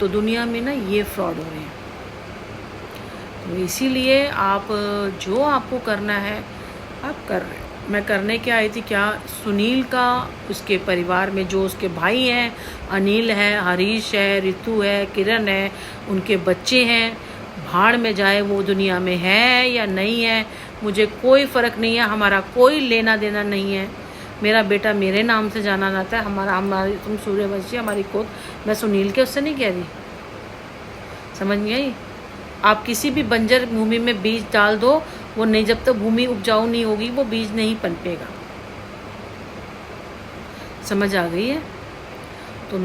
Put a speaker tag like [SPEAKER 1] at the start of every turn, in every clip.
[SPEAKER 1] तो दुनिया में ना ये फ्रॉड हो रहे हैं। तो इसीलिए आप जो आपको करना है आप कर रहे हो। मैं करने क्या आई थी, क्या सुनील का उसके परिवार में जो उसके भाई हैं, अनिल है, हरीश है, रितु है, किरण है, उनके बच्चे हैं, भाड़ में जाए वो दुनिया में है या नहीं है, मुझे कोई फ़र्क नहीं है, हमारा कोई लेना देना नहीं है। मेरा बेटा मेरे नाम से जाना जाता है, हमारी तुम सूर्यवंशी हमारी कोख, मैं सुनील के उससे नहीं कह रही, समझ नहीं आई। आप किसी भी बंजर भूमि में बीज डाल दो, वो नहीं, जब तक भूमि उपजाऊ नहीं होगी वो बीज नहीं पनपेगा। समझ आ गई है। तो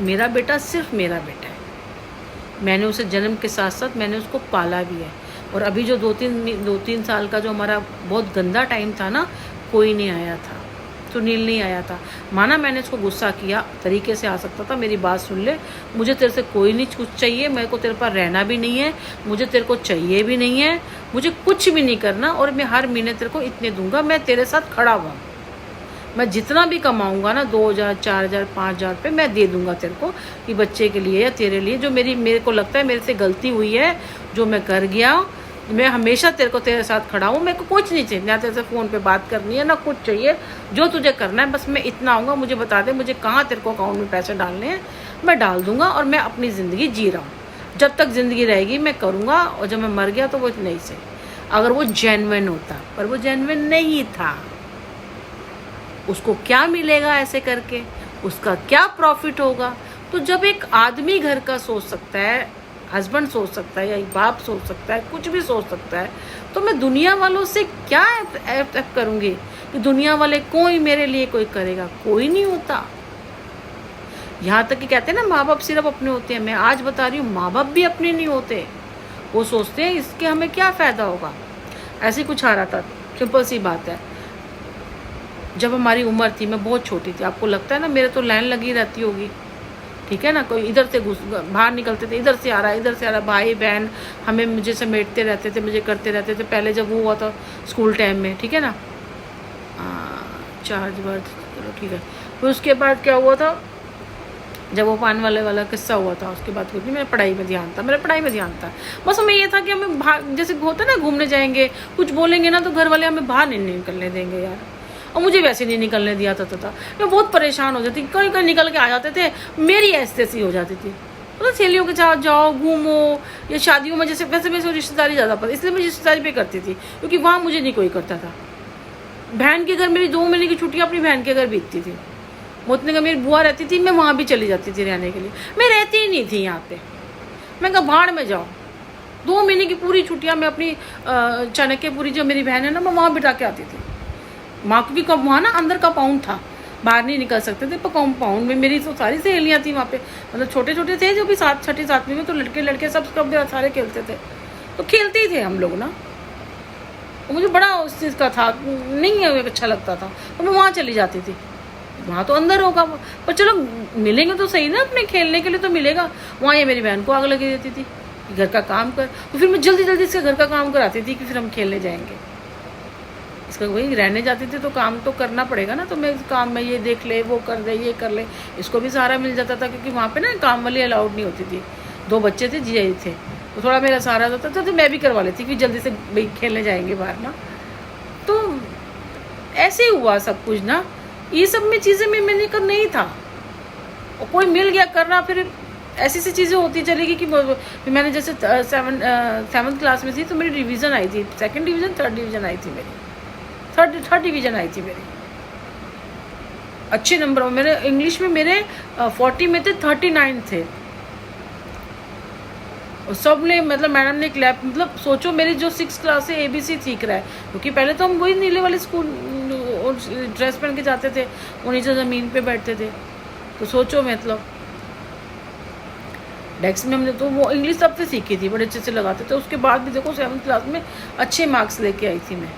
[SPEAKER 1] मेरा बेटा सिर्फ मेरा बेटा है, मैंने उसे जन्म के साथ साथ मैंने उसको पाला भी है। और अभी जो दो तीन साल का जो हमारा बहुत गंदा टाइम था ना, कोई नहीं आया था, सुनील नहीं आया था। माना मैंने इसको गुस्सा किया, तरीके से आ सकता था, मेरी बात सुन ले, मुझे तेरे से कोई नहीं कुछ चाहिए, मेरे को तेरे पास रहना भी नहीं है, मुझे तेरे को चाहिए भी नहीं है, मुझे कुछ भी नहीं करना, और मैं हर महीने तेरे को इतने दूंगा, मैं तेरे साथ खड़ा हुआ, मैं जितना भी कमाऊंगा ना 2000 4000 5000 रुपये मैं दे दूंगा तेरे को, कि बच्चे के लिए या तेरे लिए, जो मेरे को लगता है मेरे से गलती हुई है, जो मैं कर गया, मैं हमेशा तेरे साथ खड़ा हूँ, मेरे को कुछ नहीं चाहिए, ना तेरे से फ़ोन पे बात करनी है ना कुछ चाहिए, जो तुझे करना है बस मैं इतना आऊँगा, मुझे बता दे मुझे कहाँ तेरे को अकाउंट में पैसे डालने हैं, मैं डाल दूँगा, और मैं अपनी ज़िंदगी जी रहा हूँ, जब तक ज़िंदगी रहेगी मैं करूँगा, और जब मैं मर गया तो वो नहीं से, अगर वो जेन्युइन होता, पर वो जेन्युइन नहीं था। उसको क्या मिलेगा ऐसे करके, उसका क्या प्रॉफिट होगा। तो जब एक आदमी घर का सोच सकता है, हस्बैंड सोच सकता है, या एक बाप सोच सकता है, कुछ भी सोच सकता है, तो मैं दुनिया वालों से क्या एक्सेप्ट करूँगी कि दुनिया वाले कोई मेरे लिए कोई करेगा, कोई नहीं होता। यहाँ तक कि कहते हैं ना माँ बाप सिर्फ अपने होते हैं, मैं आज बता रही हूँ माँ बाप भी अपने नहीं होते, वो सोचते हैं इसके हमें क्या फ़ायदा होगा। ऐसे कुछ आ रहा था, सिंपल सी बात है, जब हमारी उम्र थी, मैं बहुत छोटी थी, आपको लगता है ना मेरे तो लाइन लगी रहती होगी, ठीक है ना, कोई इधर से बाहर निकलते थे, इधर से आ रहा, भाई बहन हमें मुझे समेटते रहते थे, मुझे करते रहते थे, पहले जब वो हुआ था स्कूल टाइम में, ठीक है ना, चार्ज बार, चलो ठीक है। फिर उसके बाद क्या हुआ था, जब वो पान वाला किस्सा हुआ था, उसके बाद कुछ नहीं, मेरा पढ़ाई में ध्यान था, बस हमें ये था कि हमें बाहर, जैसे होता ना घूमने जाएंगे, कुछ बोलेंगे ना तो घर वाले हमें बाहर नहीं निकलने देंगे यार, और मुझे वैसे नहीं निकलने दिया था, मैं बहुत परेशान हो जाती, कहीं कहीं निकल के आ जाते थे, मेरी ऐसी हो जाती थी, मतलब सहेलियों के साथ जाओ घूमो, या शादियों में जैसे, वैसे मेरे रिश्तेदारी ज़्यादा पसंद, इसलिए मैं रिश्तेदारी पे करती थी, क्योंकि वहाँ मुझे नहीं कोई करता था। बहन के घर मेरी 2 महीने की छुट्टियाँ अपनी बहन के घर बीतती थी, मोतने का मेरी बुआ रहती थी, मैं वहाँ भी चली जाती थी रहने के लिए, मैं रहती ही नहीं थी यहाँ पे, मैं कहा भाड़ में जाओ। 2 महीने की पूरी छुट्टियाँ मैं अपनी चाणक्यपुरी जो मेरी बहन है ना, मैं वहाँ बिता के आती थी। माँ की वहाँ ना अंदर का पाउंड था, बाहर नहीं निकल सकते थे, पर पाउंड में मेरी तो सारी सहेलियाँ थी वहाँ पे, मतलब छोटे छोटे थे जो भी 6ठी 7वीं में, तो लड़के सब सारे खेलते थे, तो खेलते ही थे हम लोग ना, तो मुझे बड़ा उस चीज़ का था, नहीं अच्छा लगता था, तो मैं वहाँ चली जाती थी। वहाँ तो अंदर होगा, पर चलो मिलेंगे तो सही ना, अपने खेलने के लिए तो मिलेगा। वहाँ ये मेरी बहन को आग लगी देती थी घर का काम कर, तो फिर मैं जल्दी से घर का काम कराती थी कि फिर हम खेलने जाएंगे। इसका वही रहने जाती थी तो काम तो करना पड़ेगा ना, तो मैं काम में ये देख ले, वो कर ले, ये कर ले, इसको भी सहारा मिल जाता था, क्योंकि वहाँ पे ना काम वाली अलाउड नहीं होती थी, 2 बच्चे थे, जी थे, तो थोड़ा मेरा सहारा होता था, तो मैं भी करवा लेती कि जल्दी से भाई खेलने जाएंगे बाहर ना। तो ऐसे ही हुआ सब कुछ ना, ये सब में चीज़ें में मैंने कर नहीं था, और कोई मिल गया करना, फिर ऐसी सी चीज़ें होती चलेगी कि मैंने जैसे 7th क्लास में थी तो मेरी डिवीज़न आई थी, 2nd डिवीज़न 3rd डिवीज़न आई थी मेरी, थर्ड डिवीज़न आई थी मेरी, अच्छे नंबर। मेरे इंग्लिश में मेरे 40 में थे 39 थे, और सब ने, मतलब मैडम ने क्लैप, मतलब सोचो मेरी जो 6th क्लास से ABC सीख रहा है, क्योंकि पहले तो हम वही नीले वाले स्कूल ड्रेस पहन के जाते थे, वो नीचे ज़मीन पे बैठते थे, तो सोचो मतलब डेस्क में हमने तो वो इंग्लिश सबसे सीखी थी, बड़े अच्छे से लगाते थे। उसके बाद भी देखो 7th क्लास में अच्छे मार्क्स लेके आई थी मैं।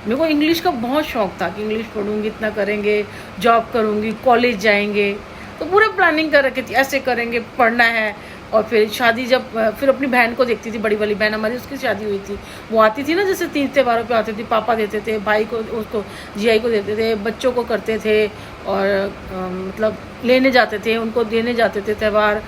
[SPEAKER 1] मेरे को इंग्लिश का बहुत शौक था कि इंग्लिश पढ़ूंगी, इतना करेंगे, जॉब करूंगी, कॉलेज जाएंगे, तो पूरे प्लानिंग कर रखी थी, ऐसे करेंगे, पढ़ना है। और फिर शादी, जब फिर अपनी बहन को देखती थी, बड़ी वाली बहन हमारी, उसकी शादी हुई थी, वो आती थी ना, जैसे 3 त्योहारों पे आती थी, पापा देते थे, भाई को, उसको जीआई को देते थे, बच्चों को करते थे, और मतलब लेने जाते थे, उनको देने जाते थे त्यौहार।